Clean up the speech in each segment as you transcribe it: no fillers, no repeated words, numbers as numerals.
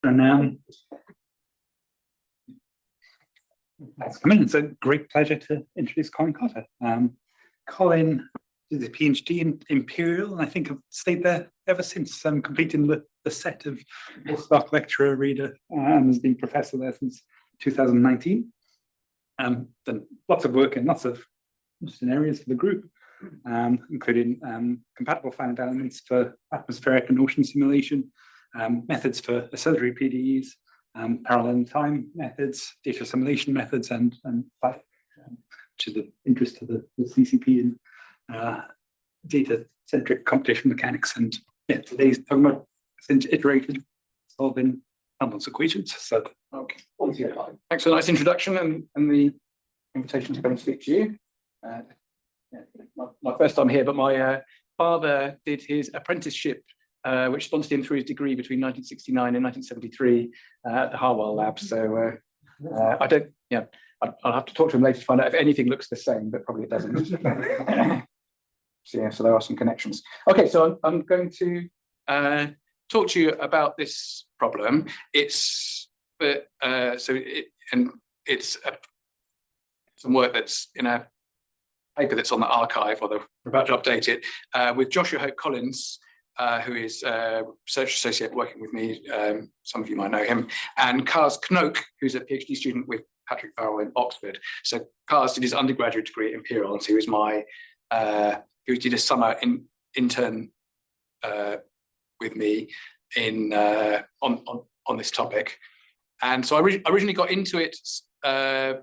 And thanks for coming. It's a great pleasure to introduce Colin Cotter. Colin did a PhD in Imperial, and I think I've stayed there ever since, completing the set of postdoc lecturer reader, and has been professor there since 2019. Done lots of work in lots of interesting areas for the group, including compatible finite elements for atmospheric and ocean simulation, methods for oscillatory PDEs, parallel time methods, data assimilation methods, and which is of interest to the CCP and data-centric computational mechanics. And yeah, today's talking about iterative solving Helmholtz equations. So, okay. Thanks for the nice introduction and the invitation to come and speak to you. My first time here, but my father did his apprenticeship, which sponsored him through his degree between 1969 and 1973 at the HSS lab. So I don't, I'll have to talk to him later to find out if anything looks the same, but probably it doesn't. So yeah, so there are some connections. Okay, so I'm going to talk to you about this problem. It's some work that's in a paper that's on the archive, although we're about to update it, with Joshua Hope Collins, who is a research associate working with me. Some of you might know him, and Kaz Knoke, who's a PhD student with Patrick Farrell in Oxford. So Kaz did his undergraduate degree at Imperial, and so he was my who did a summer intern with me in on this topic. And so I originally got into it. I'm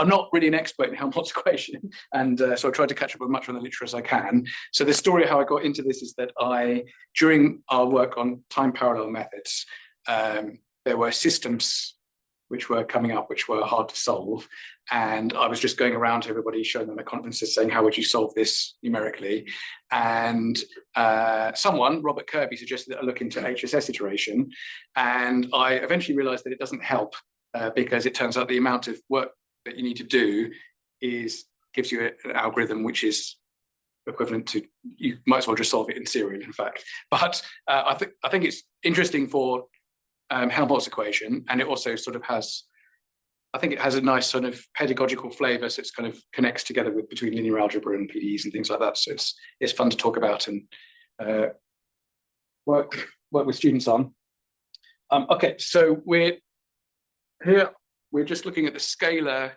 not really an expert in Helmholtz equation, and so I tried to catch up with much on the literature as I can. So the story of how I got into this is that during our work on time parallel methods, there were systems which were coming up which were hard to solve, and I was just going around to everybody, showing them at conferences, saying, how would you solve this numerically? And someone, Robert Kirby, suggested that I look into HSS iteration, and I eventually realized that it doesn't help, because it turns out the amount of work that you need to do gives you an algorithm which is equivalent to, you might as well just solve it in serial, in fact. But I think it's interesting for Helmholtz equation, and it also sort of has, I think it has a nice sort of pedagogical flavor, so it's kind of connects together with between linear algebra and PDEs and things like that. So it's fun to talk about and work with students on. Okay, so we're just looking at the scalar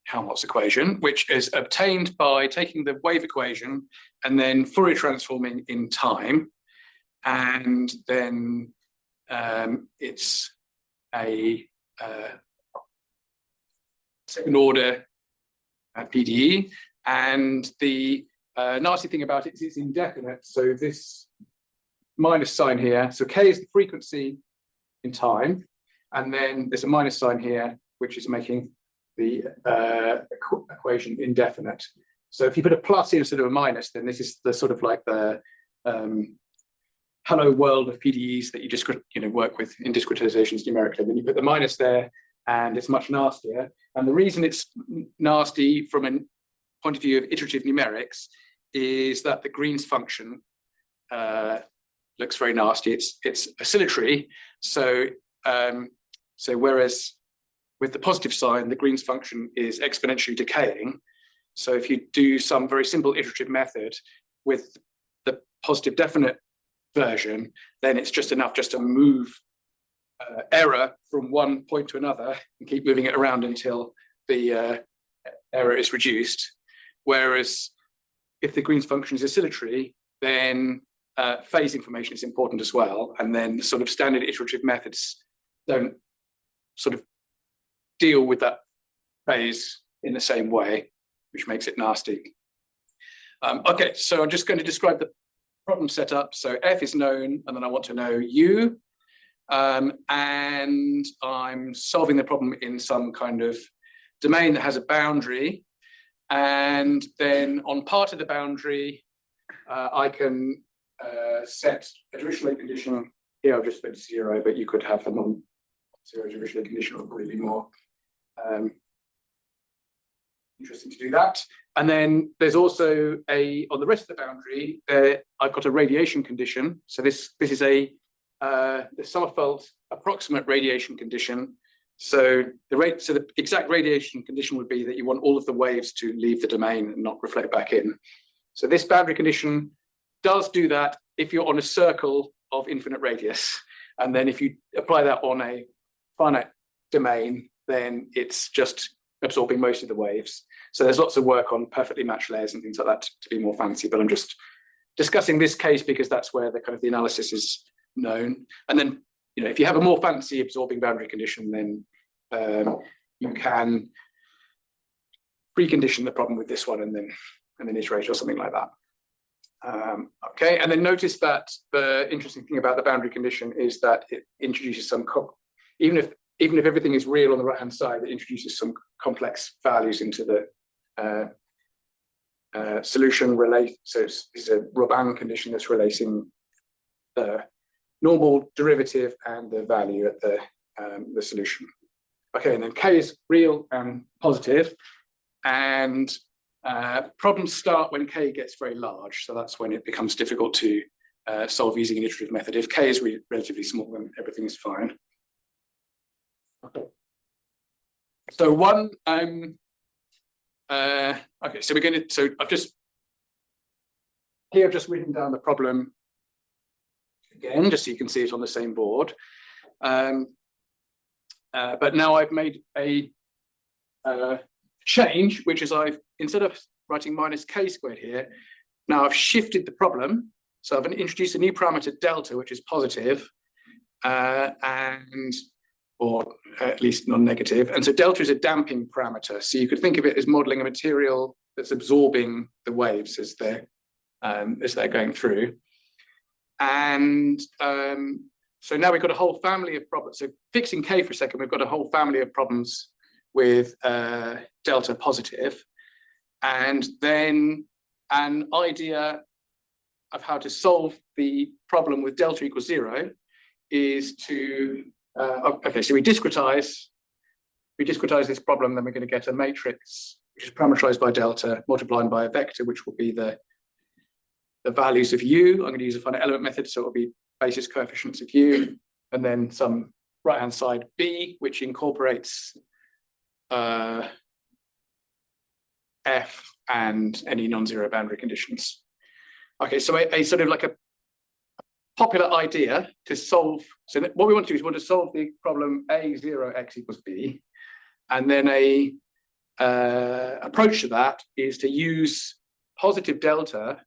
Helmholtz equation, which is obtained by taking the wave equation and then Fourier transforming in time. And then it's a second order PDE. And the nasty thing about it is it's indefinite. So this minus sign here, so K is the frequency in time, and then there's a minus sign here, which is making the equation indefinite. So if you put a plus here instead of a minus, then this is the sort of like the hello world of PDEs that you just work with in discretizations numerically. Then you put the minus there, and it's much nastier. And the reason it's nasty from a point of view of iterative numerics is that the Green's function looks very nasty. It's oscillatory. So whereas with the positive sign, the Green's function is exponentially decaying. So if you do some very simple iterative method with the positive definite version, then it's just enough just to move error from one point to another and keep moving it around until the error is reduced. Whereas if the Green's function is oscillatory, then phase information is important as well. And then the sort of standard iterative methods don't sort of deal with that phase in the same way, which makes it nasty. Okay, so I'm just going to describe the problem setup. So F is known, and then I want to know U. And I'm solving the problem in some kind of domain that has a boundary. And then on part of the boundary, I can set a Dirichlet condition. Here I've just put 0, but you could have a non-zero Dirichlet condition, or probably be more interesting to do that. And then there's also on the rest of the boundary, I've got a radiation condition. So this is the Sommerfeld approximate radiation condition. So the exact radiation condition would be that you want all of the waves to leave the domain and not reflect back in. So this boundary condition does do that if you're on a circle of infinite radius. And then if you apply that on a finite domain, then it's just absorbing most of the waves. So there's lots of work on perfectly matched layers and things like that to be more fancy, but I'm just discussing this case because that's where the kind of the analysis is known. And then, if you have a more fancy absorbing boundary condition, then you can precondition the problem with this one and then iterate or something like that. Okay, and then notice that the interesting thing about the boundary condition is that it introduces some, even if everything is real on the right-hand side, it introduces some complex values into the solution relate. So it's a Robin condition that's relating the normal derivative and the value at the solution. Okay, and then K is real and positive, and problems start when K gets very large. So that's when it becomes difficult to solve using an iterative method. If K is relatively small, then everything is fine. Okay. So okay, so I've just written down the problem again, just so you can see it on the same board. But now I've made a change, which is instead of writing minus k squared here, now I've shifted the problem. So I've introduced a new parameter delta, which is positive, or at least non-negative. And so delta is a damping parameter. So you could think of it as modeling a material that's absorbing the waves as they're going through. And so now we've got a whole family of problems. So fixing K for a second, we've got a whole family of problems with delta positive. And then an idea of how to solve the problem with delta equals 0 is to, okay, so we discretize this problem, then we're going to get a matrix which is parameterized by delta, multiplied by a vector, which will be the values of u. I'm going to use a finite element method, so it will be basis coefficients of u, and then some right-hand side b, which incorporates f and any non-zero boundary conditions. Okay, so a sort of like a popular idea to solve. So what we want to do is we want to solve the problem a0x equals b, and then a approach to that is to use positive delta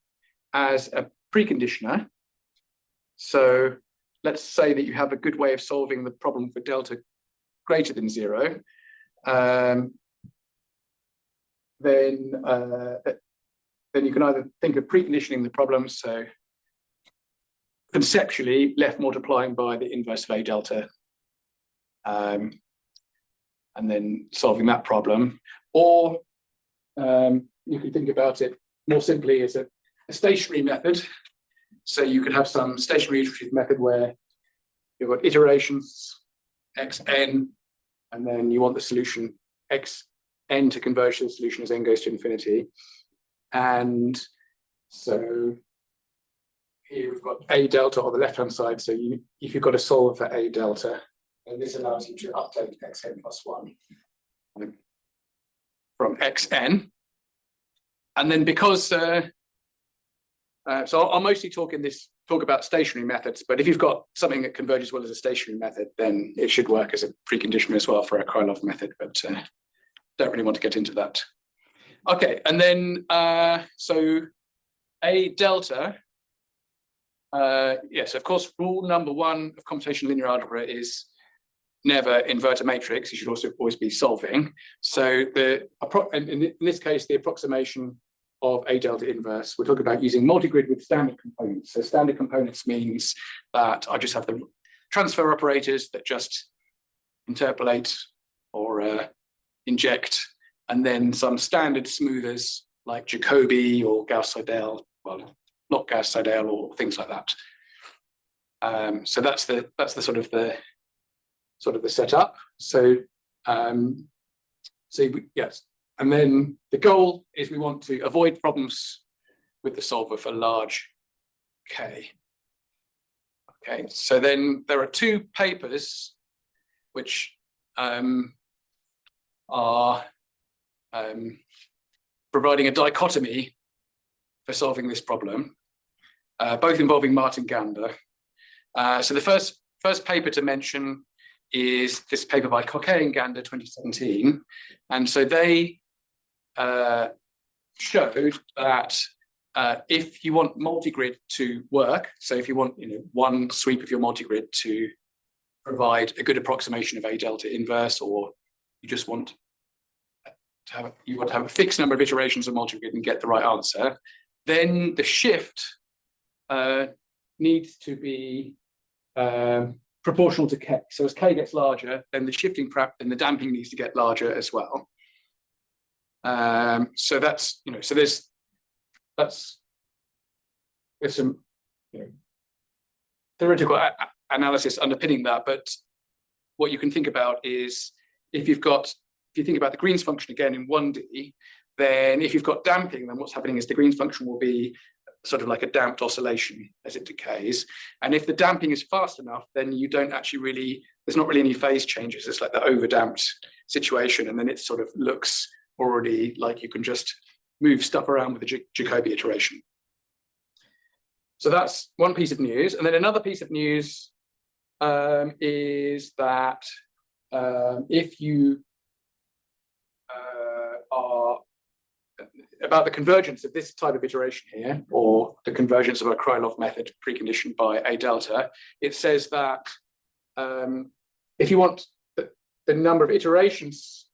as a preconditioner. So let's say that you have a good way of solving the problem for delta greater than 0. Then you can either think of preconditioning the problem, so conceptually left multiplying by the inverse of a delta, and then solving that problem, or you could think about it more simply as a stationary method. So you could have some stationary iterative method where you've got iterations xn, and then you want the solution xn to converge to the solution as n goes to infinity. And so here we've got a delta on the left-hand side. So if you've got to solve for a delta, and this allows you to update xn plus 1 from xn. And then because, so I'll mostly talk about stationary methods, but if you've got something that converges well as a stationary method, then it should work as a precondition as well for a Krylov method, but don't really want to get into that. Okay, and then, so a delta, yes, of course, rule number 1 of computational linear algebra is never invert a matrix. You should also always be solving. So in this case, the approximation of a delta inverse, we're talking about using multigrid with standard components. So standard components means that I just have the transfer operators that just interpolate or inject, and then some standard smoothers like Jacobi or Gauss-Seidel, well, not Gauss-Seidel or things like that. So that's the sort of the setup. So yes, And then the goal is we want to avoid problems with the solver for large K. Okay, so then there are two papers which are providing a dichotomy for solving this problem, both involving Martin Gander. So the first paper to mention is this paper by Cotter and Gander 2017. And so they showed that if you want multigrid to work, so if you want one sweep of your multigrid to provide a good approximation of A delta inverse, or you just want to have a fixed number of iterations of multigrid and get the right answer, then the shift needs to be proportional to K. So as K gets larger, then the shifting and the damping needs to get larger as well. So that's so there's some theoretical analysis underpinning that, but what you can think about is if you think about the Green's function again in 1D, then if you've got damping, then what's happening is the Green's function will be sort of like a damped oscillation as it decays. And if the damping is fast enough, then you don't actually there's not really any phase changes. It's like the overdamped situation. And then it sort of looks already like you can just move stuff around with the Jacobi iteration. So that's one piece of news. And then another piece of news is that if you are about the convergence of this type of iteration here, or the convergence of a Krylov method preconditioned by A delta, it says that if you want the number of iterations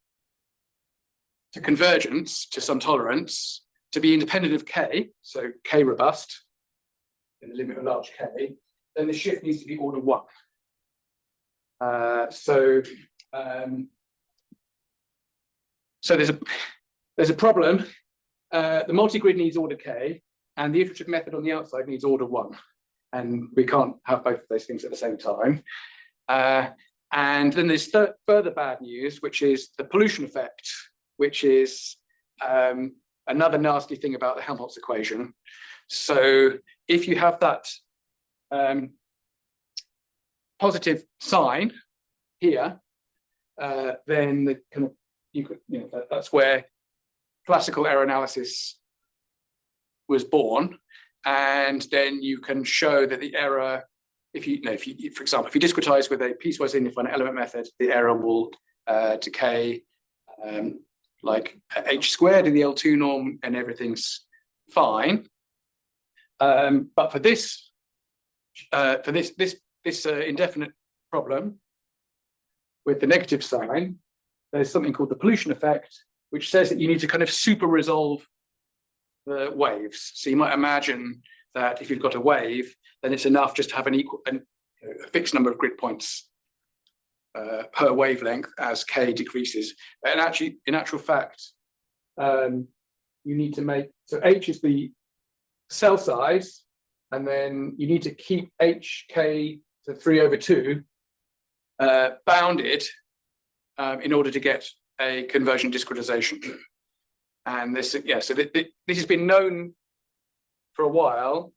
to convergence to some tolerance to be independent of K, so K robust, in the limit of large K, then the shift needs to be order 1. So there's a problem. The multigrid needs order K, and the iterative method on the outside needs order 1. And we can't have both of those things at the same time. And then there's further bad news, which is the pollution effect, which is another nasty thing about the Helmholtz equation. So if you have that positive sign here, then the kind of that's where classical error analysis was born, and then you can show that the error, for example, if you discretize with a piecewise infinite element method, the error will decay like h squared in the L2 norm, and everything's fine. But for this indefinite problem with the negative sign, there's something called the pollution effect, which says that you need to kind of super resolve the waves. So you might imagine that if you've got a wave, then it's enough just to have a fixed number of grid points per wavelength as K decreases. And actually, in actual fact, you need to make, so H is the cell size, and then you need to keep HK to 3/2 bounded in order to get a conversion discretization. And this, so this has been known for a while.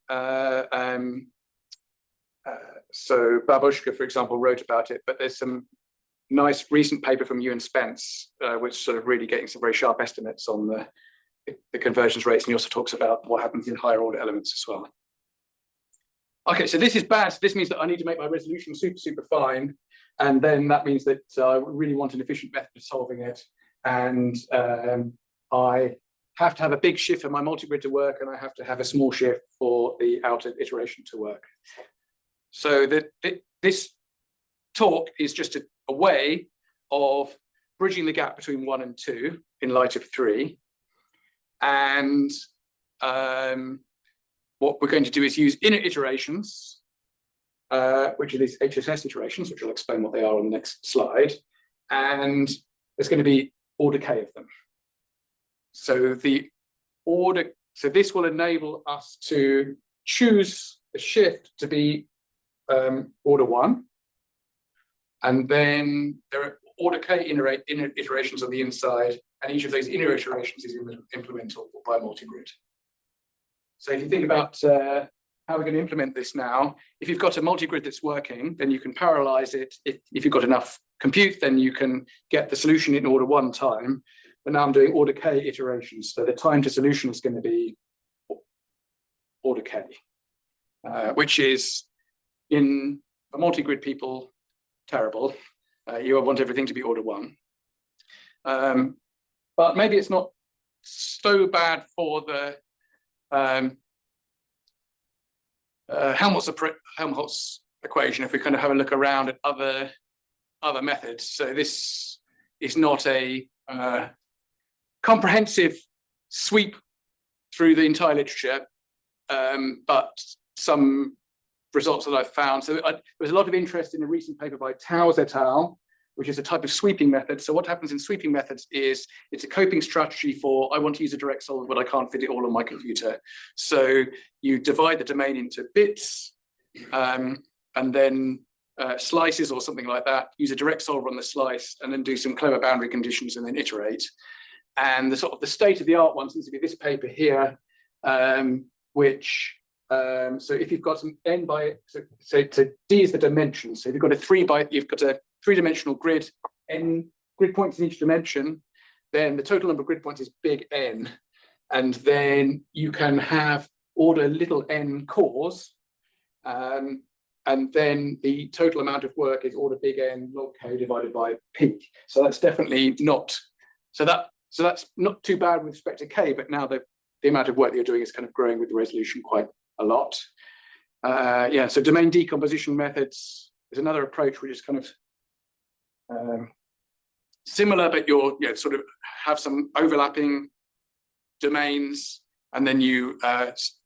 So Babushka, for example, wrote about it, but there's some nice recent paper from you and Spence, which sort of really getting some very sharp estimates on the convergence rates, and he also talks about what happens in higher order elements as well. Okay, so this is bad. So this means that I need to make my resolution super fine, and then that means that I really want an efficient method of solving it, and I have to have a big shift for my multigrid to work, and I have to have a small shift for the outer iteration to work. So this talk is just a way of bridging the gap between 1 and 2 in light of 3. And what we're going to do is use inner iterations, which are these HSS iterations, which I'll explain what they are on the next slide. And there's going to be order K of them. So this will enable us to choose the shift to be order 1. And then there are order K inner iterations on the inside, and each of those inner iterations is implementable by multigrid. So if you think about how we're going to implement this now, if you've got a multigrid that's working, then you can parallelize it. If you've got enough compute, then you can get the solution in order one time. But now I'm doing order k iterations, so the time to solution is going to be order k, which is, in a multigrid people, terrible. You want everything to be order 1. But maybe it's not so bad for the Helmholtz equation if we kind of have a look around at other methods. So this is not a comprehensive sweep through the entire literature, but some results that I've found. So there's a lot of interest in a recent paper by Towers et al., which is a type of sweeping method. So what happens in sweeping methods is it's a coping strategy for, I want to use a direct solver, but I can't fit it all on my computer. So you divide the domain into bits, and then slices or something like that, use a direct solver on the slice, and then do some clever boundary conditions and then iterate. And the sort of the state of the art one seems to be this paper here, which so if you've got some n by, so D is the dimension. So if you've got you've got a 3-dimensional grid, n grid points in each dimension, then the total number of grid points is big N. And then you can have order little n cores, and then the total amount of work is order big N log k divided by p. So that's definitely not, so that's not too bad with respect to k, but now the amount of work that you're doing is kind of growing with the resolution quite a lot. Yeah, so domain decomposition methods is another approach which is kind of similar, but you're sort of have some overlapping domains, and then you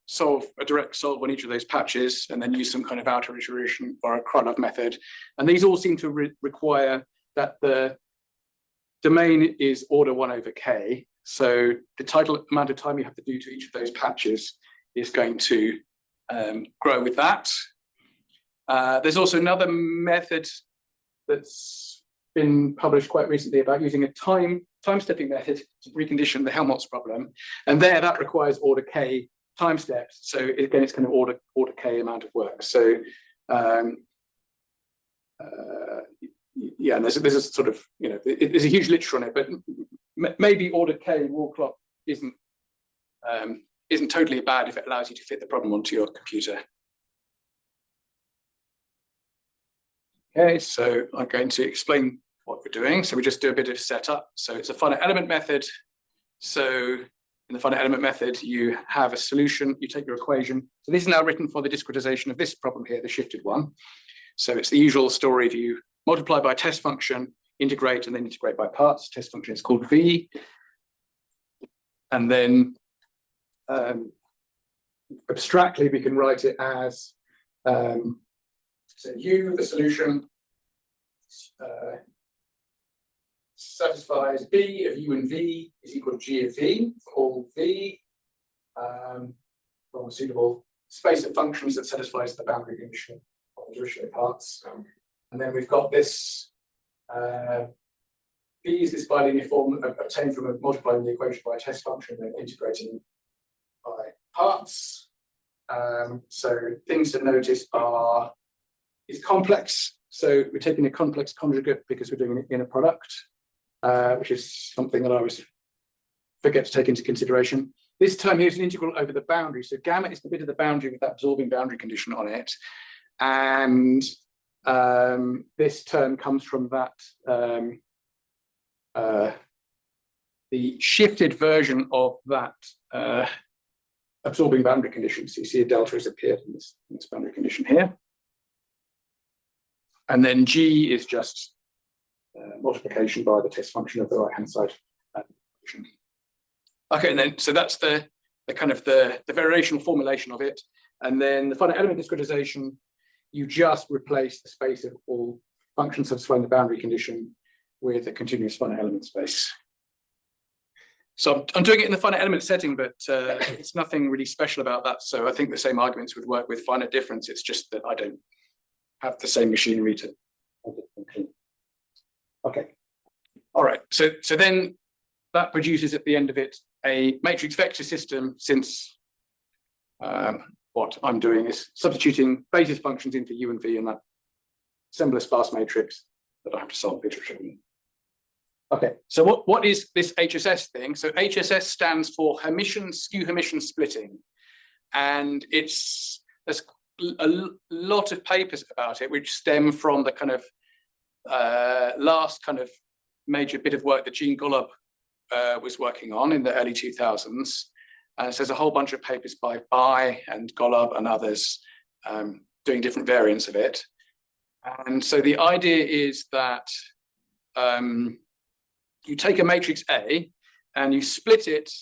solve a direct solve on each of those patches, and then use some kind of outer iteration or a Krylov method. And these all seem to require that the domain is order 1 over k. So the total amount of time you have to do to each of those patches is going to grow with that. There's also another method that's been published quite recently about using a time stepping method to recondition the Helmholtz problem. And there that requires order k time steps. So again, it's kind of order k amount of work. So yeah, and there's a sort of, there's a huge literature on it, but maybe order k wallclock isn't totally bad if it allows you to fit the problem onto your computer. Okay, so I'm going to explain what we're doing. So we just do a bit of setup. So it's a finite element method. So in the finite element method, you have a solution, you take your equation. So this is now written for the discretization of this problem here, the shifted one. So it's the usual story of you multiply by a test function, integrate, and then integrate by parts. Test function is called V. And then abstractly, we can write it as so U, the solution, satisfies B of U and V is equal to G of V for all V from a suitable space of functions that satisfies the boundary condition of the Dirichlet parts. And then we've got this B is this bilinear form obtained from multiplying the equation by a test function and integrating by parts. So things to notice are it's complex. So we're taking a complex conjugate because we're doing an inner product, which is something that I always forget to take into consideration. This term here is an integral over the boundary. So gamma is the bit of the boundary with that absorbing boundary condition on it. And this term comes from that the shifted version of that absorbing boundary condition. So you see a delta has appeared in this boundary condition here. And then G is just multiplication by the test function of the right-hand side. Okay, and then so that's the kind of the variational formulation of it. And then the finite element discretization, you just replace the space of all functions satisfying the boundary condition with a continuous finite element space. So I'm doing it in the finite element setting, but it's nothing really special about that. So I think the same arguments would work with finite difference. It's just that I don't have the same machinery to. Okay. All right. So then that produces at the end of it a matrix vector system, since what I'm doing is substituting basis functions into u and v in that assembler sparse matrix that I have to solve iteratively. Okay, so what is this HSS thing? So HSS stands for Hermitian Skew-Hermitian Splitting, and there's a lot of papers about it which stem from the kind of last kind of major bit of work that Jean Golub was working on in the early 2000s. So there's a whole bunch of papers by Bai and Golub and others doing different variants of it. And so the idea is that you take a matrix A and you split it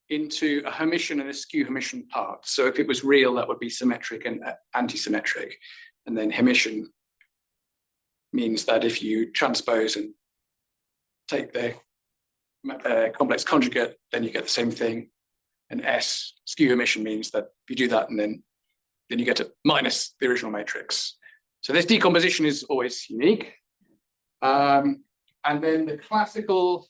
into a Hermitian and a skew-Hermitian part. So if it was real, that would be symmetric and anti-symmetric. And then Hermitian means that if you transpose and take the complex conjugate, then you get the same thing. And S, skew-Hermitian, means that if you do that, and then you get it minus the original matrix. So this decomposition is always unique. And then the classical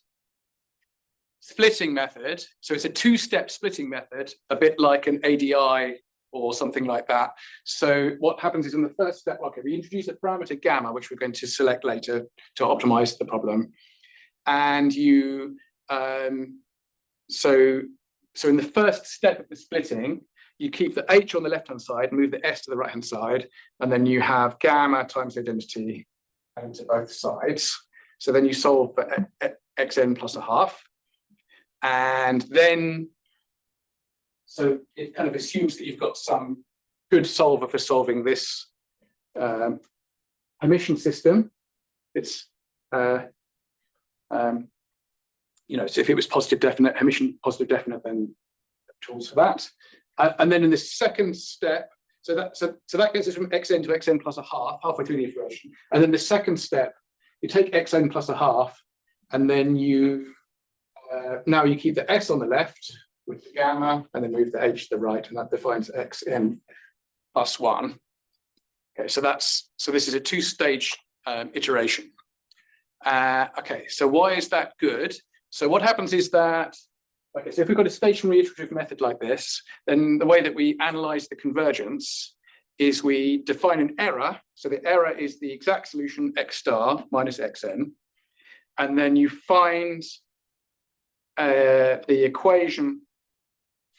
splitting method, so it's a two-step splitting method, a bit like an ADI or something like that. So what happens is in the first step, okay, we introduce a parameter gamma, which we're going to select later to optimize the problem. And you, so in the first step of the splitting, you keep the H on the left-hand side, move the S to the right-hand side, and then you have gamma times identity to both sides. So then you solve for xn plus a half. And then, so it kind of assumes that you've got some good solver for solving this Hermitian system. It's, so if it was positive definite, Hermitian positive definite, then tools for that. And then in the second step, so that gets us from xn to xn plus a half, halfway through the iteration. And then the second step, you take xn plus a half, and then you now you keep the s on the left with the gamma, and then move the h to the right, and that defines xn plus 1. Okay, so this is a two-stage iteration. Okay, so why is that good? So what happens is that, okay, so if we've got a stationary iterative method like this, then the way that we analyze the convergence is we define an error. So the error is the exact solution x star minus xn. And then you find the equation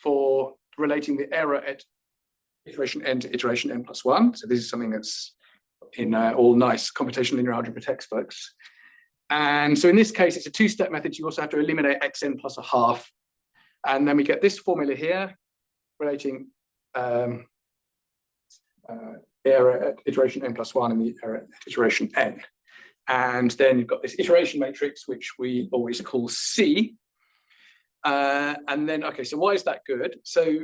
for relating the error at iteration n to iteration n plus 1. So this is something that's in all nice computational linear algebra textbooks. And so in this case, it's a two-step method. You also have to eliminate xn plus a half. And then we get this formula here relating error at iteration n plus 1 and the error at iteration n. And then you've got this iteration matrix, which we always call C. And then, okay, so why is that good? So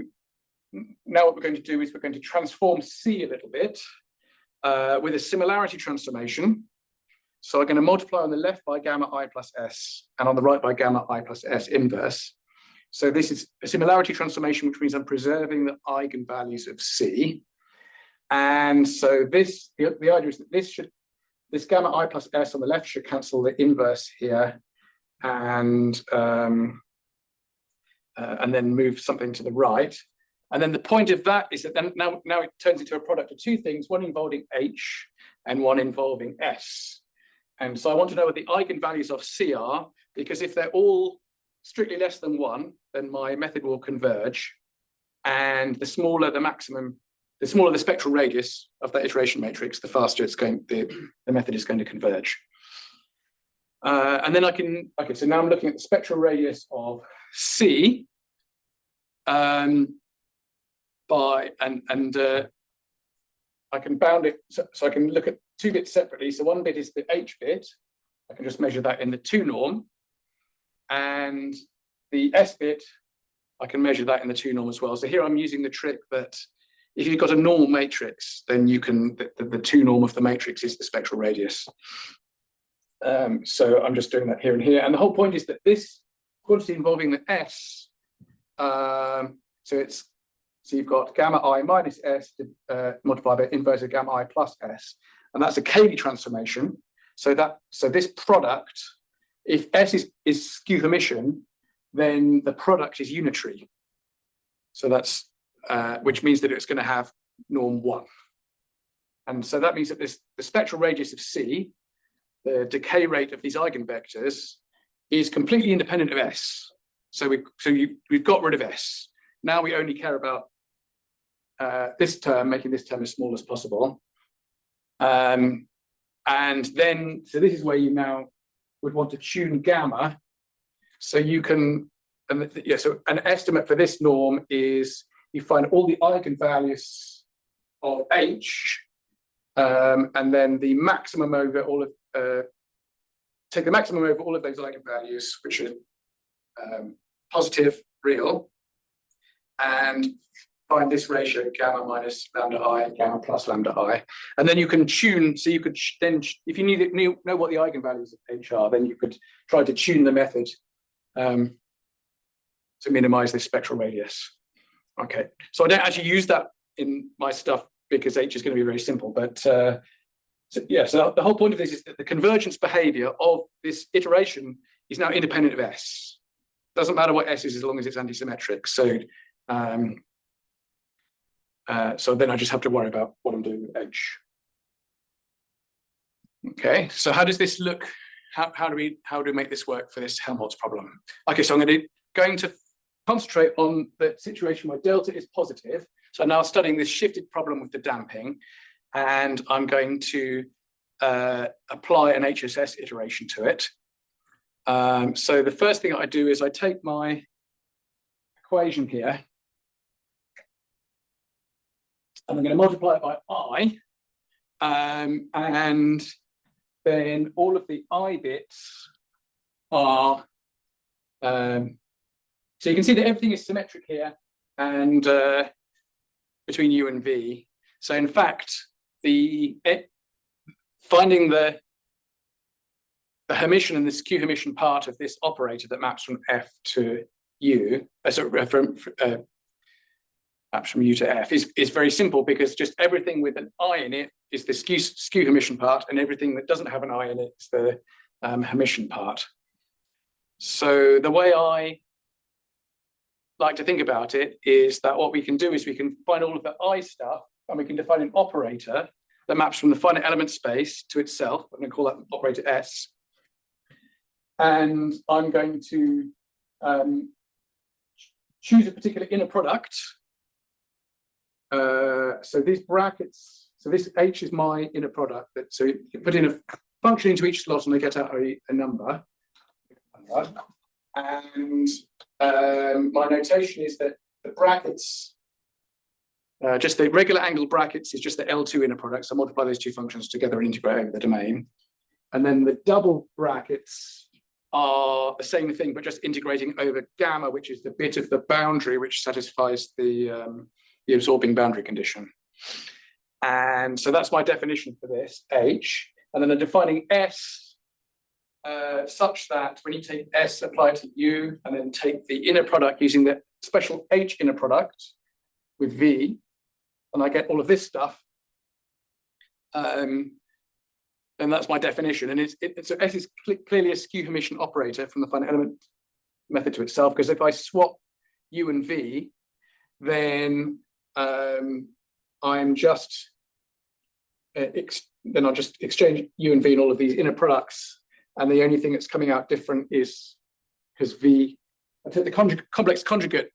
now what we're going to do is we're going to transform C a little bit with a similarity transformation. So I'm going to multiply on the left by gamma I plus S and on the right by gamma I plus S inverse. So this is a similarity transformation, which means I'm preserving the eigenvalues of C. And so this, the idea is that this gamma I plus S on the left should cancel the inverse here, and then move something to the right. And then the point of that is that then now it turns into a product of two things, one involving H and one involving S. And so I want to know what the eigenvalues of C are, because if they're all strictly less than 1, then my method will converge. And the smaller the maximum, the smaller the spectral radius of that iteration matrix, the faster it's going, the method is going to converge. And then I can, okay, so now I'm looking at the spectral radius of C I can bound it, so I can look at 2 bits separately. So one bit is the H bit. I can just measure that in the 2 norm. And the S bit, I can measure that in the 2 norm as well. So here I'm using the trick that if you've got a normal matrix, then you can, the 2 norm of the matrix is the spectral radius. So I'm just doing that here and here. And the whole point is that this quantity involving the S, so you've got gamma I minus S multiplied by inverse of gamma I plus S. And that's a Cayley transformation. So this product, if S is skew-Hermitian, then the product is unitary. So that's, which means that it's going to have norm 1. And so that means that the spectral radius of C, the decay rate of these eigenvectors, is completely independent of S. So we've got rid of S. Now we only care about this term, making this term as small as possible. And then, so this is where you now would want to tune gamma. So you can, so an estimate for this norm is you find all the eigenvalues of H, and then the maximum over all of, take the maximum over all of those eigenvalues, which are positive, real, and find this ratio, gamma minus lambda I, gamma plus lambda I. And then you can tune, so you could then, if you know what the eigenvalues of H are, then you could try to tune the method to minimize this spectral radius. Okay, so I don't actually use that in my stuff because H is going to be very simple, but so the whole point of this is that the convergence behavior of this iteration is now independent of S. Doesn't matter what S is as long as it's antisymmetric. So so then I just have to worry about what I'm doing with H. Okay, so how does this look? How do we make this work for this Helmholtz problem? Okay, so I'm going to concentrate on the situation where delta is positive. So I'm now studying this shifted problem with the damping, and I'm going to apply an HSS iteration to it. So the first thing I do is I take my equation here, and I'm going to multiply it by I, and then all of the I bits are, so you can see that everything is symmetric here, and between U and V. So in fact, finding the Hermitian and the Skew-Hermitian part of this operator that maps from F to U, maps from U to F is very simple, because just everything with an I in it is the Skew-Hermitian part, and everything that doesn't have an I in it is the Hermitian part. So the way I like to think about it is that what we can do is we can find all of the I stuff, and we can define an operator that maps from the finite element space to itself. I'm going to call that operator S. And I'm going to choose a particular inner product. So these brackets, so this H is my inner product. So you put in a function into each slot and they get out a number. And my notation is that the brackets, just the regular angled brackets is just the L2 inner product. So I multiply those two functions together and integrate over the domain. And then the double brackets are the same thing, but just integrating over gamma, which is the bit of the boundary which satisfies the absorbing boundary condition. And so that's my definition for this, H. And then I'm defining S such that when you take S, apply it to U, and then take the inner product using the special H inner product with V, and I get all of this stuff. And that's my definition. And so S is clearly a Skew-Hermitian operator from the finite element method to itself, because if I swap U and V, then I'm just then I'll just exchange U and V and all of these inner products, and the only thing that's coming out different is because V. I take the complex conjugate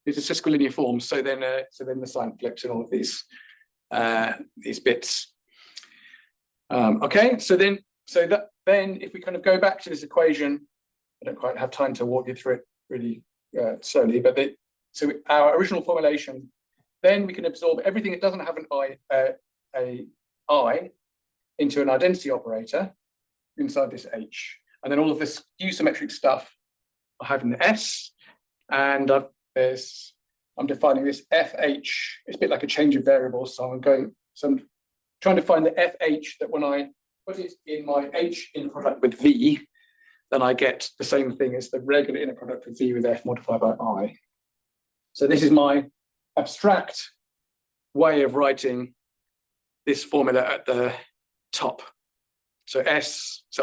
is a sesquilinear form, so then the sign flips in all of these bits. Okay, so then if we kind of go back to this equation, I don't quite have time to walk you through it really slowly, but so our original formulation, then we can absorb everything that doesn't have an I into an identity operator inside this H, and then all of this skew-symmetric stuff I have in the S, and I'm defining this FH. It's a bit like a change of variables, so I'm trying to find the FH that when I put it in my H inner product with V, then I get the same thing as the regular inner product with V with F multiplied by I. So this is my abstract way of writing this formula at the top. So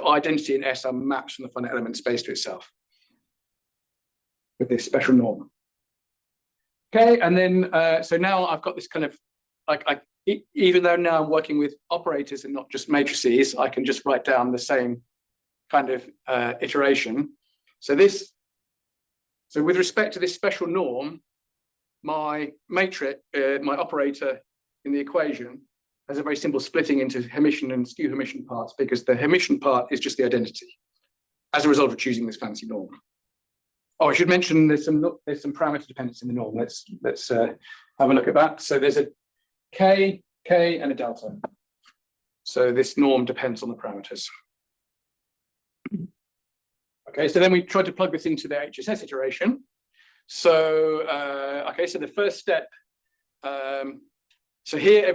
identity in S are maps from the finite element space to itself. with this special norm. Okay, and then so now I've got this kind of even though now I'm working with operators and not just matrices, I can just write down the same kind of iteration. So with respect to this special norm, my matrix, my operator in the equation has a very simple splitting into Hermitian and Skew-Hermitian parts, because the Hermitian part is just the identity as a result of choosing this fancy norm. Oh, I should mention there's some parameter dependence in the norm. Let's have a look at that. So there's a k, and a delta. So this norm depends on the parameters. Okay, so then we tried to plug this into the HSS iteration. So okay, so the first step. So here,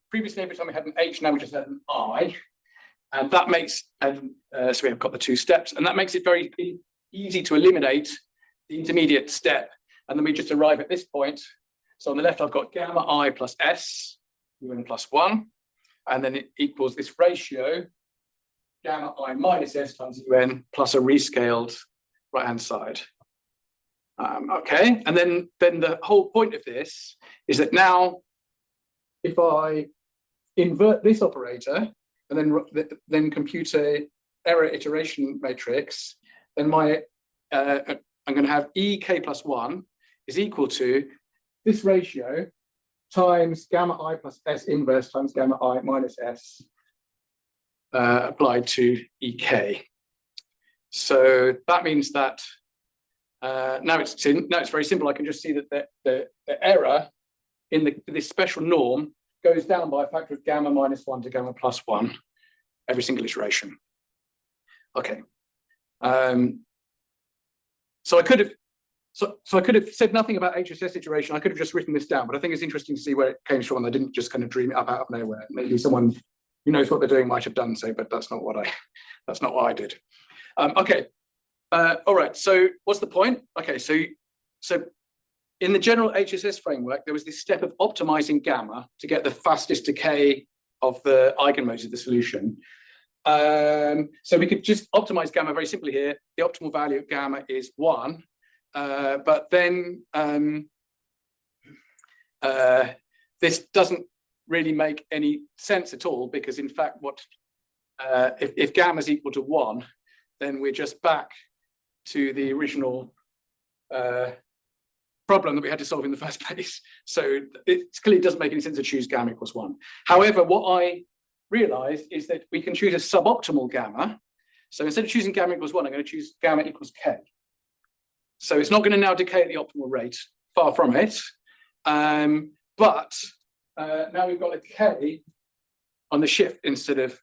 previously every time we had an H, now we just had an I, and that makes so we have got the two steps, and that makes it very easy to eliminate the intermediate step, and then we just arrive at this point. So on the left, I've got gamma I plus S, UN plus 1, and then it equals this ratio, gamma I minus S times UN plus a rescaled right-hand side. Okay, and then the whole point of this is that now, if I invert this operator and then compute a error iteration matrix, then I'm going to have EK plus 1 is equal to this ratio times gamma I plus S inverse times gamma I minus S applied to EK. So that means that now it's very simple. I can just see that the error in this special norm goes down by a factor of gamma minus 1 to gamma plus 1 every single iteration. Okay. So I could have said nothing about HSS iteration. I could have just written this down, but I think it's interesting to see where it came from. I didn't just kind of dream it up out of nowhere. Maybe someone who knows what they're doing might have done so, but that's not what I did. Okay. All right. So what's the point? Okay. So in the general HSS framework, there was this step of optimizing gamma to get the fastest decay of the eigenmodes of the solution. So we could just optimize gamma very simply here. The optimal value of gamma is 1, but then this doesn't really make any sense at all, because in fact, if gamma is equal to 1, then we're just back to the original problem that we had to solve in the first place. So it clearly doesn't make any sense to choose gamma equals 1. However, what I realized is that we can choose a suboptimal gamma. So instead of choosing gamma equals 1, I'm going to choose gamma equals k. So it's not going to now decay at the optimal rate, far from it. But now we've got a k on the shift instead of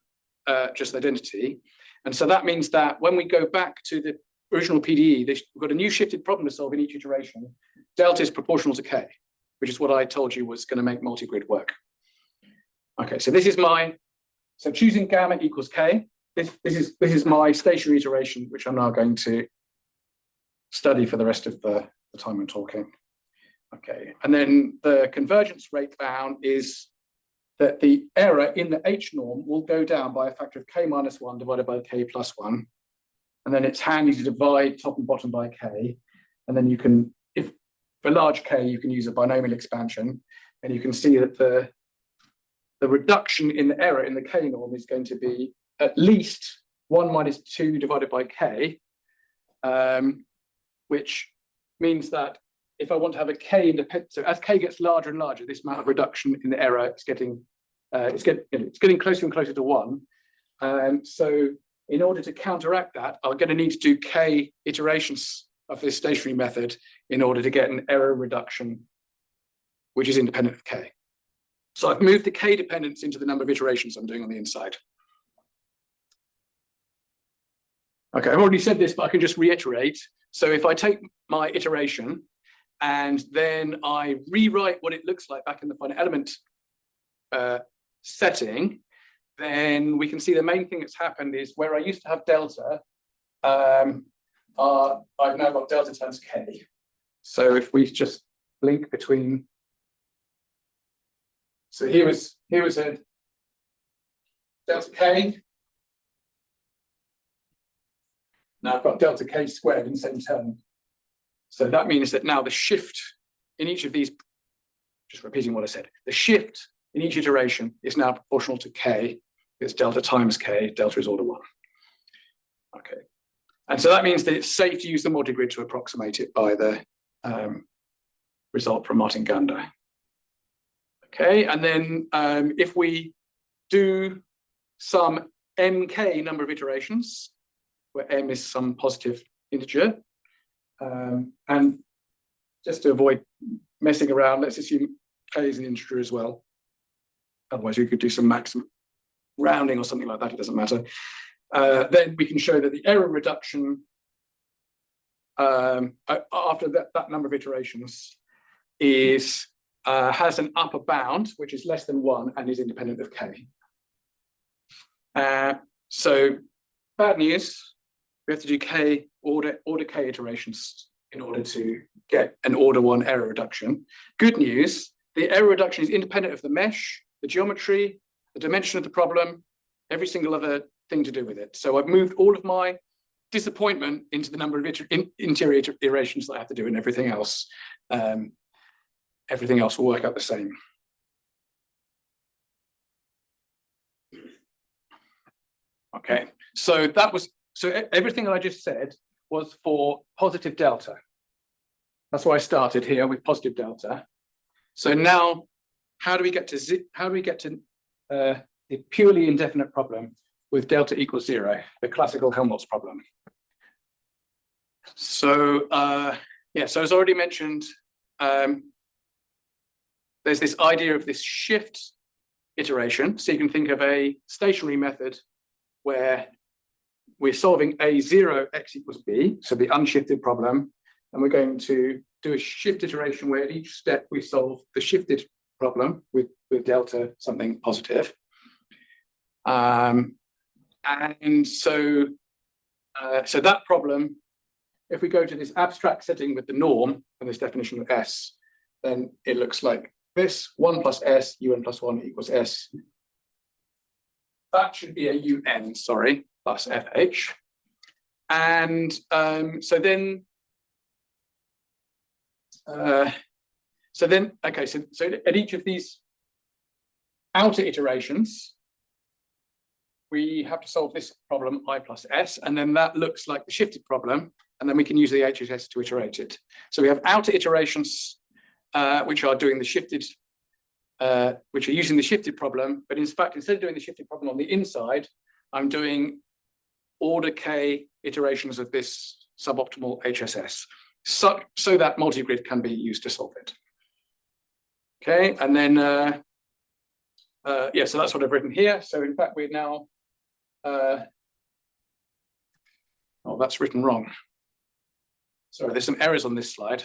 just identity. And so that means that when we go back to the original PDE, we've got a new shifted problem to solve in each iteration. Delta is proportional to k, which is what I told you was going to make multigrid work. Okay, so this is so choosing gamma equals k. This is my stationary iteration, which I'm now going to study for the rest of the time I'm talking. Okay, and then the convergence rate bound is that the error in the H norm will go down by a factor of k minus 1 divided by k plus 1. And then it's handy to divide top and bottom by k. And then you can, if for large k, you can use a binomial expansion. And you can see that the reduction in the error in the k norm is going to be at least 1 minus 2 divided by k, which means that if I want to have a k independent, so as k gets larger and larger, this amount of reduction in the error is getting closer and closer to 1. So in order to counteract that, I'm going to need to do k iterations of this stationary method in order to get an error reduction, which is independent of k. So I've moved the k dependence into the number of iterations I'm doing on the inside. Okay, I've already said this, but I can just reiterate. So if I take my iteration and then I rewrite what it looks like back in the finite element setting, then we can see the main thing that's happened is where I used to have delta, I've now got delta times k. So if we just link between, so here was a delta k. Now I've got delta k squared in the same term. So that means that now the shift in each of these, just repeating what I said, the shift in each iteration is now proportional to k. It's delta times k, delta is order 1. Okay. And so that means that it's safe to use the multigrid to approximate it by the result from Martin Gander. Okay, and then if we do some mk number of iterations, where m is some positive integer, and just to avoid messing around, let's assume k is an integer as well. Otherwise, we could do some maximum rounding or something like that, it doesn't matter. Then we can show that the error reduction after that number of iterations is has an upper bound, which is less than 1 and is independent of k. So bad news, we have to do k order k iterations in order to get an order 1 error reduction. Good news, the error reduction is independent of the mesh, the geometry, the dimension of the problem, every single other thing to do with it. So I've moved all of my disappointment into the number of interior iterations that I have to do, and everything else will work out the same. Okay, so everything that I just said was for positive delta. That's why I started here with positive delta. So now, how do we get to the purely indefinite problem with delta equals 0, the classical Helmholtz problem? So yeah, so as already mentioned, there's this idea of this shift iteration. So you can think of a stationary method where we're solving a 0 x equals b, so the unshifted problem, and we're going to do a shift iteration where at each step we solve the shifted problem with delta something positive. And so that problem, if we go to this abstract setting with the norm and this definition of S, then it looks like this: 1 plus S, un plus 1 equals S. That should be a un, sorry, plus FH. And so then okay, so at each of these outer iterations, we have to solve this problem, I plus S, and then that looks like the shifted problem, and then we can use the HSS to iterate it. So we have outer iterations which are doing the shifted, which are using the shifted problem, but in fact, instead of doing the shifted problem on the inside, I'm doing order k iterations of this suboptimal HSS, so that multigrid can be used to solve it. Okay, and then yeah, so that's what I've written here. So in fact, we're now oh, that's written wrong. Sorry, there's some errors on this slide.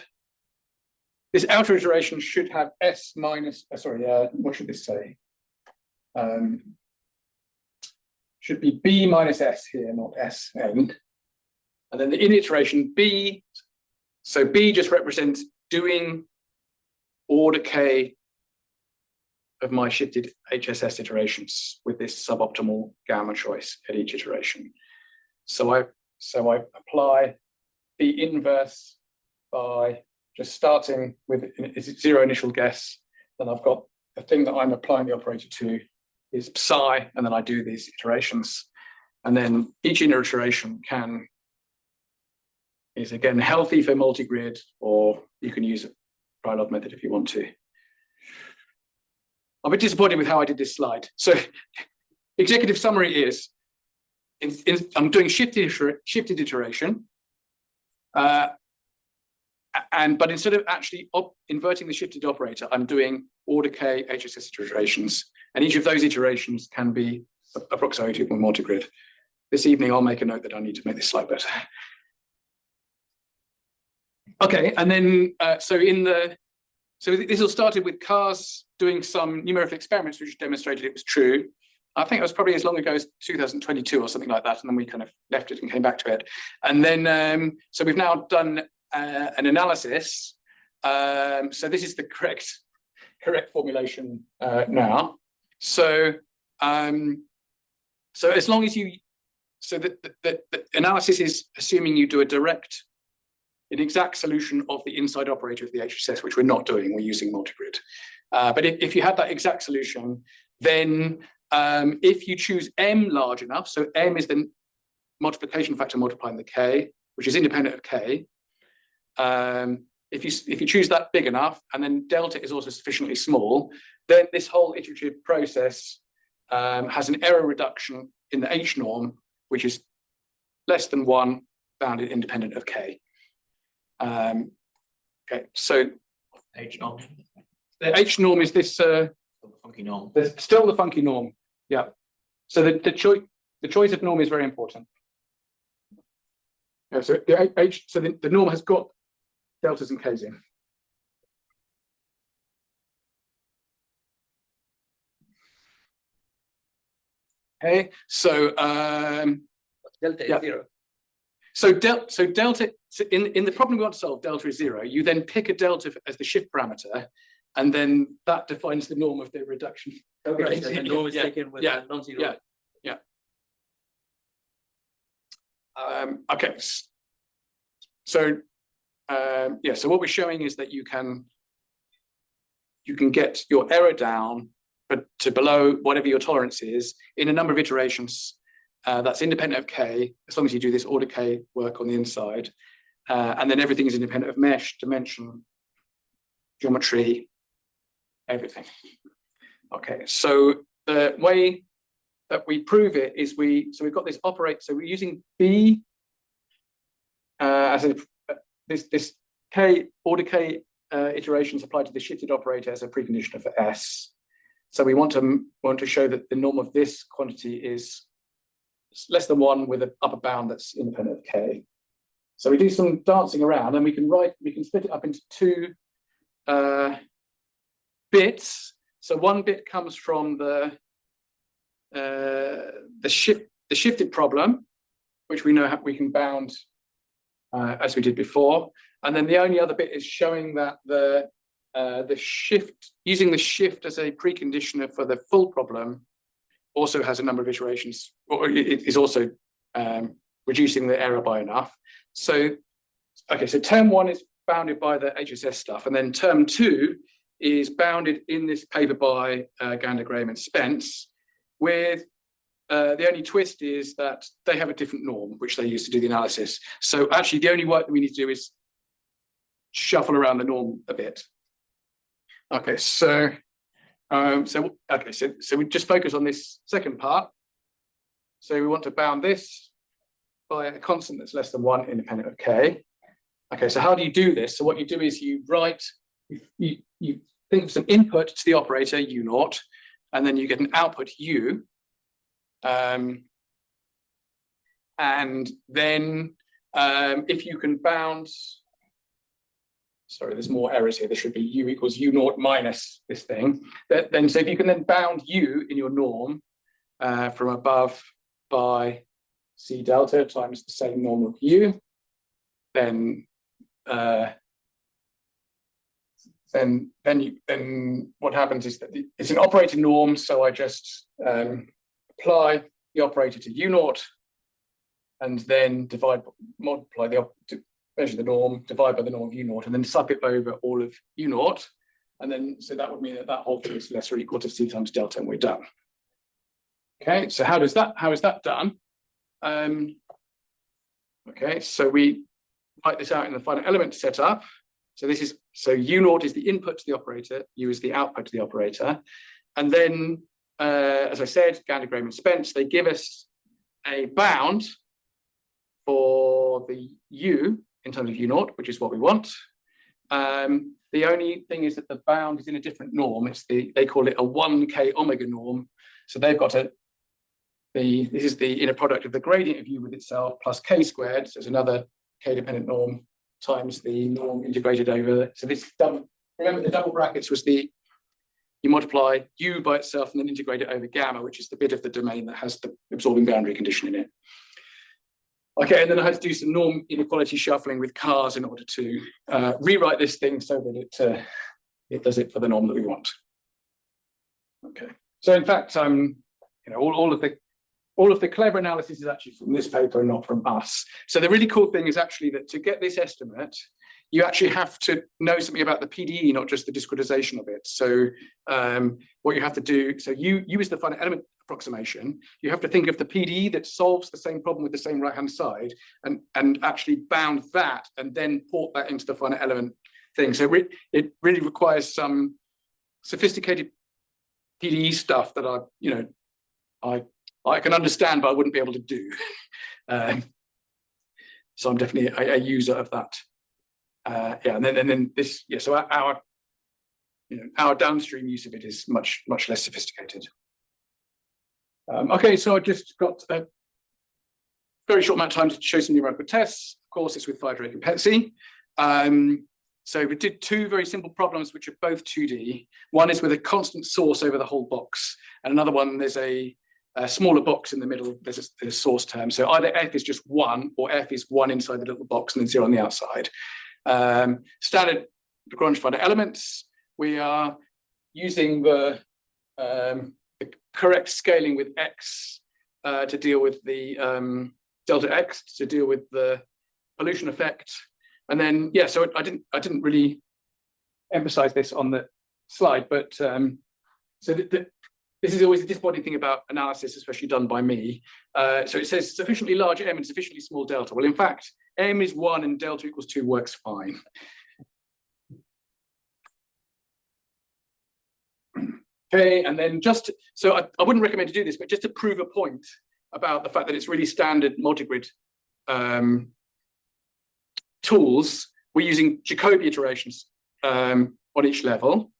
This outer iteration should have S minus, what should this say? Should be B minus S here, not S end. And then the in iteration B, so B just represents doing order K of my shifted HSS iterations with this suboptimal gamma choice at each iteration. So I apply the inverse by just starting with zero initial guess. Then I've got the thing that I'm applying the operator to is psi, and then I do these iterations. And then each inner iteration is again healthy for multigrid, or you can use a Krylov method if you want to. I'm a bit disappointed with how I did this slide. So executive summary is, I'm doing shifted iteration, but instead of actually inverting the shifted operator, I'm doing order k HSS iterations, and each of those iterations can be approximated with multigrid. This evening, I'll make a note that I need to make this slide better. Okay, and then so this all started with Cars doing some numerical experiments which demonstrated it was true. I think it was probably as long ago as 2022 or something like that, and then we kind of left it and came back to it. And then so we've now done an analysis. So this is the correct formulation now. So so as long as the analysis is assuming you do a direct an exact solution of the inside operator of the HSS, which we're not doing, we're using multigrid. But if you had that exact solution, then if you choose m large enough, so m is the multiplication factor multiplying the k, which is independent of k. If you choose that big enough, and then delta is also sufficiently small, then this whole iterative process has an error reduction in the H norm, which is less than 1, bounded independent of k. Okay, so H norm. the H norm is this Funky norm. still the funky norm. Yeah. So the choice of norm is very important. Yeah, so the norm has got deltas and k's in. Okay, so Delta yeah. is 0. So delta in the problem we want to solve, delta is 0. You then pick a delta as the shift parameter, and then that defines the norm of the reduction. Okay, so the norm is Yeah, taken with yeah, a non-zero. yeah. Okay, so yeah, so what we're showing is that you can get your error down, but to below whatever your tolerance is in a number of iterations. That's independent of k, as long as you do this order k work on the inside, and then everything is independent of mesh, dimension, geometry, everything. Okay, so the way that we prove it is we've got this operator. So we're using b as this k order k iterations applied to the shifted operator as a precondition for S. So we want to show that the norm of this quantity is less than 1 with an upper bound that's independent of k. So we do some dancing around, and we can split it up into 2 bits. So one bit comes from the shifted problem, which we know we can bound as we did before, and then the only other bit is showing that the shift, using the shift as a preconditioner for the full problem, also has a number of iterations, or it is also reducing the error by enough. So, okay, so term 1 is bounded by the HSS stuff, and then term 2 is bounded in this paper by Gander, Graham, and Spence, with the only twist is that they have a different norm, which they use to do the analysis. So actually, the only work that we need to do is shuffle around the norm a bit. Okay, so we just focus on this second part. So we want to bound this by a constant that's less than 1 independent of k. Okay, so how do you do this? So what you do is you think of some input to the operator u0, and then you get an output u. And then if you can bound, sorry, there's more errors here. There should be u equals u0 minus this thing. Then, so if you can then bound u in your norm from above by c delta times the same norm of u, then what happens is that it's an operator norm. So I just apply the operator to u0, and then measure the norm, divide by the norm of u0, and then sub it over all of u0, and then so that would mean that whole thing is less or equal to c times delta, and we're done. Okay, so how is that done? Okay, so we write this out in the finite element setup. So u0 is the input to the operator, u is the output to the operator, and then as I said, Gander, Graham, and Spence, they give us a bound for the u in terms of u0, which is what we want. The only thing is that the bound is in a different norm. They call it a 1k omega norm. So they've got this is the inner product of the gradient of u with itself plus k squared. So it's another k-dependent norm times the norm integrated over. So this double, remember the double brackets was you multiply u by itself and then integrate it over gamma, which is the bit of the domain that has the absorbing boundary condition in it. Okay, and then I had to do some norm inequality shuffling with cars in order to rewrite this thing so that it does it for the norm that we want. Okay, so in fact, all of the all of the clever analysis is actually from this paper and not from us. So the really cool thing is actually that to get this estimate, you actually have to know something about the PDE, not just the discretization of it. So what you have to do, so you use the finite element approximation, you have to think of the PDE that solves the same problem with the same right-hand side and actually bound that and then port that into the finite element thing. So it really requires some sophisticated PDE stuff that I can understand, but I wouldn't be able to do. So I'm definitely a user of that. Yeah, and then this, yeah. So our downstream use of it is much less sophisticated. Okay, so I just got a very short amount of time to show some numerical tests. Of course, it's with Firedrake and Petsy. So we did two very simple problems, which are both 2D. One is with a constant source over the whole box, and another one there's a smaller box in the middle. There's a source term. So either f is just 1, or f is 1 inside the little box and then 0 on the outside. Standard Lagrange finite elements. We are using the correct scaling with x to deal with the delta x, to deal with the pollution effect. And then, yeah, so I didn't really emphasize this on the slide, but so this is always a disappointing thing about analysis, especially done by me. So it says sufficiently large m and sufficiently small delta. Well, in fact, m is 1 and delta equals 2 works fine. Okay, and then just, so I wouldn't recommend to do this, but just to prove a point about the fact that it's really standard multigrid tools, we're using Jacobi iterations on each level,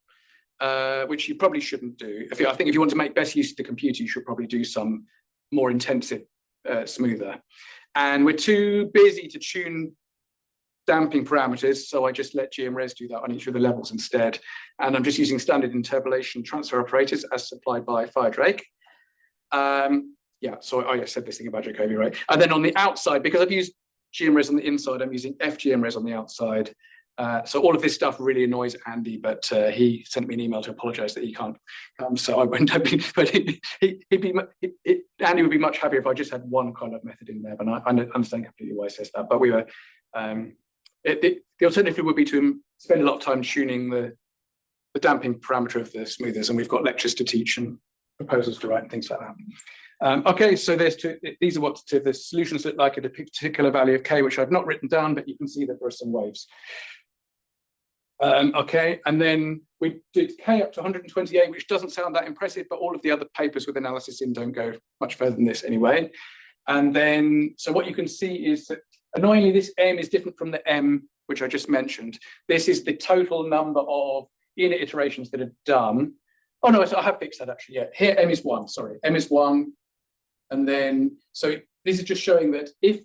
which you probably shouldn't do. I think if you want to make best use of the computer, you should probably do some more intensive smoother. And we're too busy to tune damping parameters, so I just let GMRes do that on each of the levels instead. And I'm just using standard interpolation transfer operators as supplied by Firedrake. Yeah, so I said this thing about Jacobi, right? And then on the outside, because I've used GMRes on the inside, I'm using FGMRes on the outside. So all of this stuff really annoys Andy, but he sent me an email to apologize that he can't come, so I won't have been, but Andy would be much happier if I just had one kind of method in there, but I understand completely why he says that. But we were, the alternative would be to spend a lot of time tuning the damping parameter of the smoothers, and we've got lectures to teach and proposals to write and things like that. Okay, so these are what the solutions look like at a particular value of k, which I've not written down, but you can see that there are some waves. Okay, and then we did k up to 128, which doesn't sound that impressive, but all of the other papers with analysis in don't go much further than this anyway. And then, so what you can see is that annoyingly, this m is different from the m, which I just mentioned. This is the total number of inner iterations that are done. Oh no, so I have fixed that actually, yeah. Here m is 1, sorry, m is 1. And then, so this is just showing that if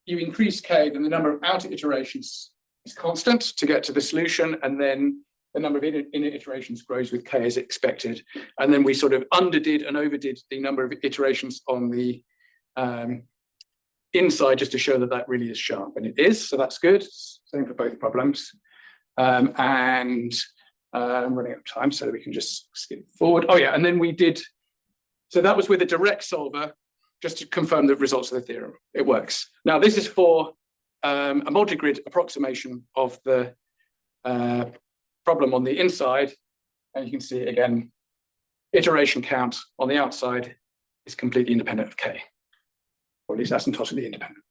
you increase k, then the number of outer iterations is constant to get to the solution, and then the number of inner iterations grows with k as expected. And then we sort of underdid and overdid the number of iterations on the inside, just to show that that really is sharp, and it is, so that's good. Same for both problems. And I'm running out of time, so we can just skip forward. Oh yeah, and then we did, so that was with a direct solver, just to confirm the results of the theorem. It works. Now this is for a multigrid approximation of the problem on the inside, and you can see again, iteration count on the outside is completely independent of k, or at least asymptotically independent.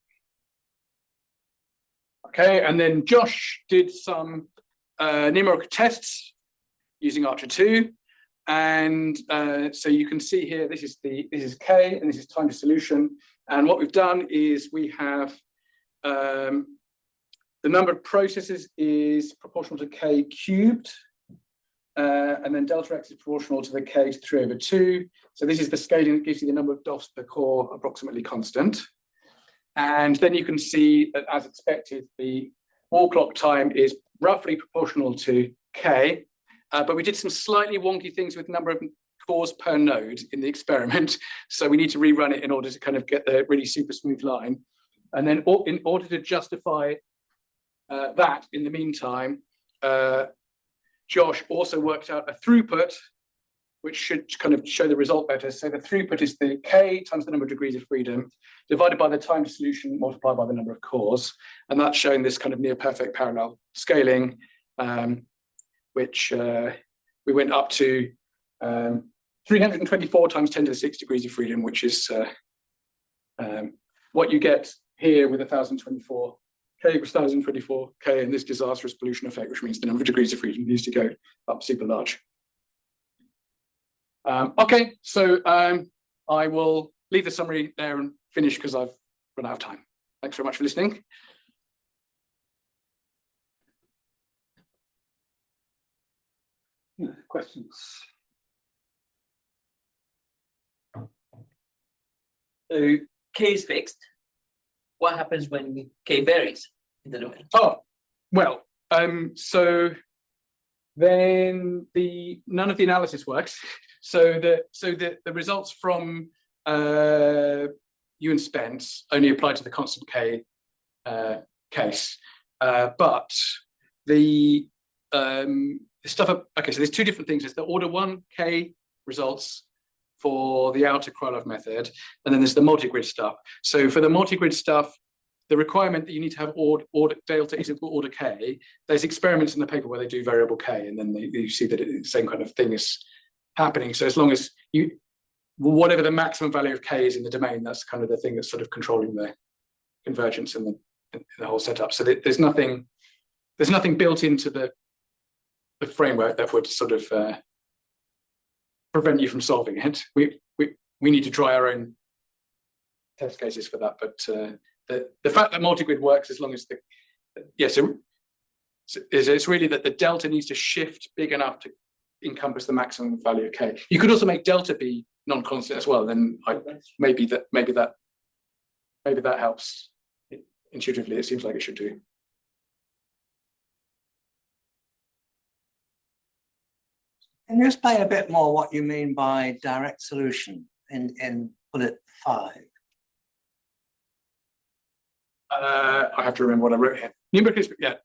Okay, and then Josh did some numerical tests using Archer 2, and so you can see here, this is k, and this is time to solution. And what we've done is we have the number of processes is proportional to k cubed, and then delta x is proportional to the k to 3/2. So this is the scaling that gives you the number of DOFs per core approximately constant. And then you can see that, as expected, the wallclock time is roughly proportional to k, but we did some slightly wonky things with number of cores per node in the experiment, so we need to rerun it in order to kind of get the really super smooth line. And then in order to justify that, in the meantime, Josh also worked out a throughput, which should kind of show the result better. So the throughput is the K times the number of degrees of freedom divided by the time to solution multiplied by the number of cores. And that's showing this kind of near perfect parallel scaling, which we went up to 324 times 10 to the 6 degrees of freedom, which is what you get here with 1024 K was 1024 K and this disastrous pollution effect, which means the number of degrees of freedom needs to go up super large. Okay, so I will leave the summary there and finish because I've run out of time. Thanks very much for listening. Yeah, questions? So K is fixed. What happens when K varies in the domain? Oh, well, so then none of the analysis works. So the results from you and Spence only apply to the constant K case, but the stuff. Okay, so there's two different things. There's the order 1 K results for the outer Krylov method, and then there's the multigrid stuff. So for the multigrid stuff, the requirement that you need to have order delta is equal to order K. There's experiments in the paper where they do variable K, and then you see that the same kind of thing is happening. So as long as whatever the maximum value of K is in the domain, that's kind of the thing that's sort of controlling the convergence and the whole setup. So there's nothing built into the framework that would sort of prevent you from solving it. We need to try our own test cases for that, but the fact that multigrid works as long as it's really that the delta needs to shift big enough to encompass the maximum value of K. You could also make delta be non-constant as well. Then maybe that helps. Intuitively, it seems like it should do. Can you explain a bit more what you mean by direct solution in bullet 5? I have to remember what I wrote here. Numerical, yeah.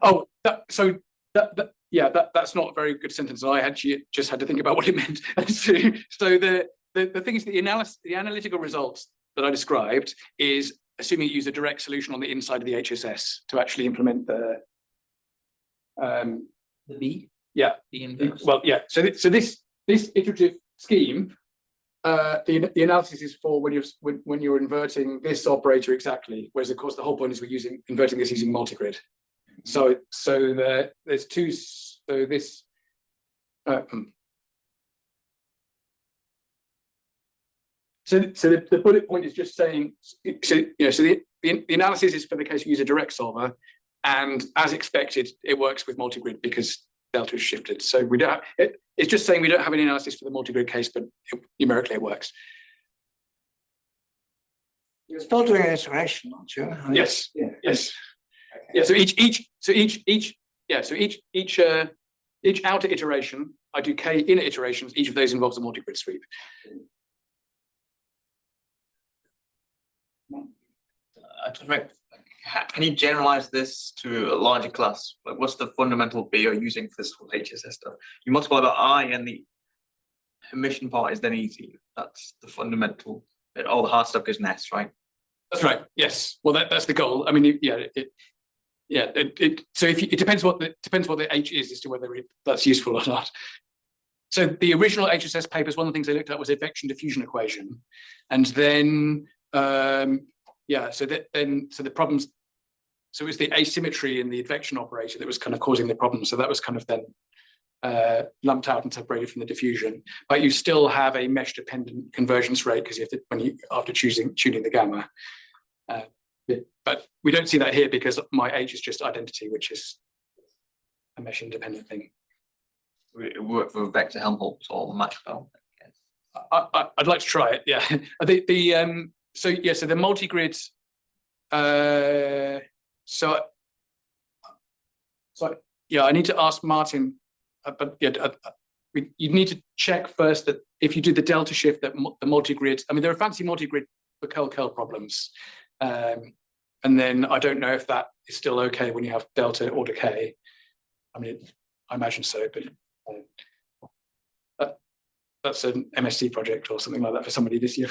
Oh, that's not a very good sentence. I actually just had to think about what it meant. So the thing is, the analytical results that I described is assuming you use a direct solution on the inside of the HSS to actually implement the B? Yeah. The inverse. Well, yeah. So this iterative scheme, the analysis is for when you're inverting this operator exactly, whereas of course the whole point is we're inverting this using multigrid. So there's two. So this. So the bullet point is just saying. So the analysis is for the case you use a direct solver, and as expected, it works with multigrid because delta is shifted. So we don't. It's just saying we don't have any analysis for the multigrid case, but numerically it works. You're still doing iteration, aren't you? I mean, Yes. Yeah. Yes. Yeah. So each outer iteration, I do K inner iterations. Each of those involves a multigrid sweep. Can you generalize this to a larger class? Like, what's the fundamental B you're using for this whole HSS stuff? You multiply by I, and the Hermitian part is then easy. That's the fundamental. All the hard stuff goes in S, right? That's right. Yes. Well, that's the goal. I mean, so it depends what the H is as to whether that's useful or not. So the original HSS papers, one of the things they looked at was advection diffusion equation, and then so the problems. So it was the asymmetry in the advection operator that was kind of causing the problem. So that was kind of then lumped out and separated from the diffusion. But you still have a mesh-dependent convergence rate because you have to after tuning the gamma. But we don't see that here because my H is just identity, which is a mesh-independent thing. It work for vector Helmholtz or Maxwell. I'd like to try it. Yeah. So the multigrid. I need to ask Martin, but you need to check first that if you do the delta shift, that the multigrid. I mean, there are fancy multigrid for curl problems, and then I don't know if that is still okay when you have delta order K. I mean, I imagine so, but That's an MSc project or something like that for somebody this year.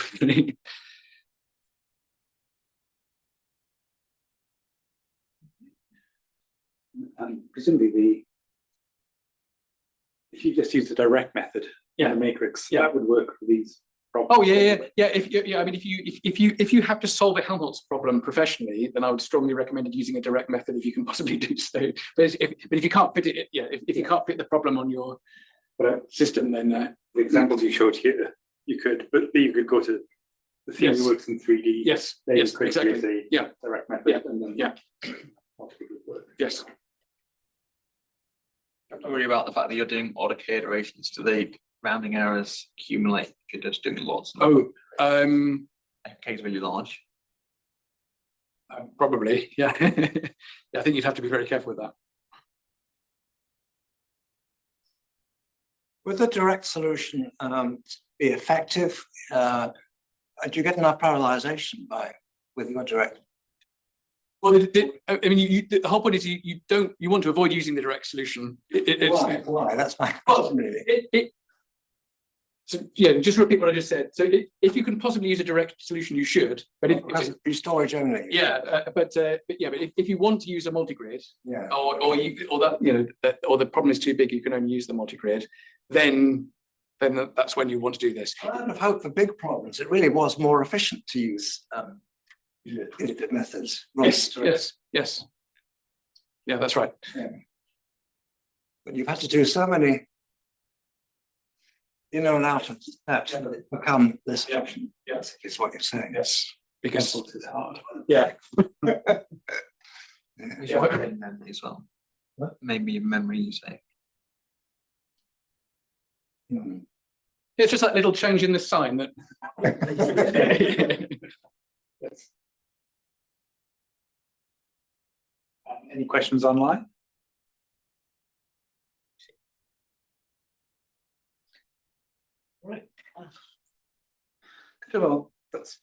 And presumably if you just use the direct method in the matrix, that would work for these problems. Oh yeah. I mean, if you have to solve a Helmholtz problem professionally, then I would strongly recommend using a direct method if you can possibly do so. But if you can't fit it, if you can't fit the problem on your system, then the examples you showed here, you could, but you could go to the theory works in 3D. Yes, There yes, you could exactly. use a direct method, and then multigrid work. Yes. Don't worry about the fact that you're doing order k iterations. Do the rounding errors accumulate if you're just doing lots? Oh, K is really large. probably, yeah. I think you'd have to be very careful with that. Would the direct solution be effective? Do you get enough parallelization with your direct? Well, I mean, the whole point is you want to avoid using the direct solution. Why? That's my question, really. So yeah, just repeat what I just said. So if you can possibly use a direct solution, you should. But Be storage only. but if you want to use a multigrid, Yeah. or the problem is too big, you can only use the multigrid. Then that's when you want to do this. Well, out of hope for big problems, it really was more efficient to use iterative methods. Yes. Yeah, that's right. But you've had to do so many in and out of that to become less efficient. Yes. Is what you're saying. Yes. Because It's hard. yeah. In memory as well. Maybe in memory, you say. It's just that little change in the sign that. Yes. Any questions online? Right. Well, that's.